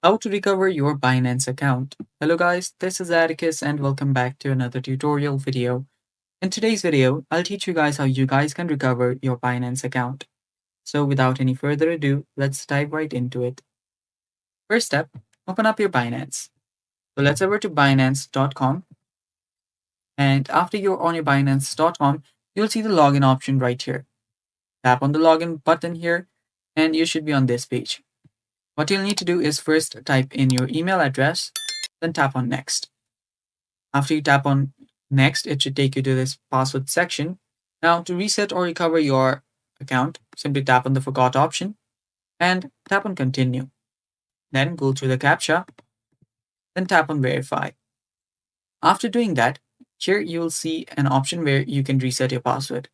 How to recover your Binance account. Hello guys, this is Atticus and welcome back to another tutorial video. In today's video, I'll teach you guys how you guys can recover your Binance account. So without any further ado, let's dive right into it. First step, open up your Binance. So let's over to Binance.com, and after you're on your Binance.com, you'll see the login option right here. Tap on the login button here and you should be on this page. What you'll need to do is first type in your email address, then tap on next. After you tap on next, it should take you to this password section. Now, to reset or recover your account, simply tap on the forgot option and tap on continue. Then go through the CAPTCHA, then tap on verify. After doing that, here you will see an option where you can reset your password.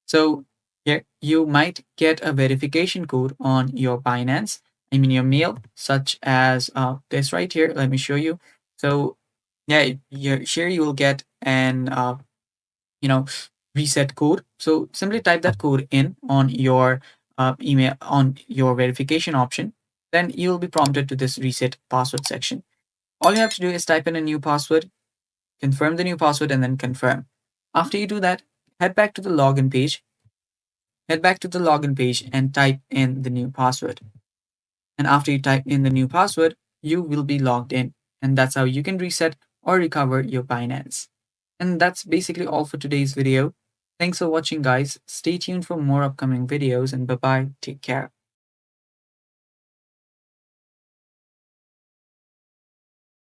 So here you might get a verification code on your Binance, your mail, such as this right here. Let me show you. So yeah, here you will get an you know reset code. So simply type that code in on your email on your verification option. Then you will be prompted to this reset password section. All you have to do is type in a new password, confirm the new password, and then confirm. After you do that, head back to the login page. Head back to the login page and type in the new password. And after you type in the new password, you will be logged in. And that's how you can reset or recover your Binance. And that's basically all for today's video. Thanks for watching, guys. Stay tuned for more upcoming videos, and bye bye. Take care.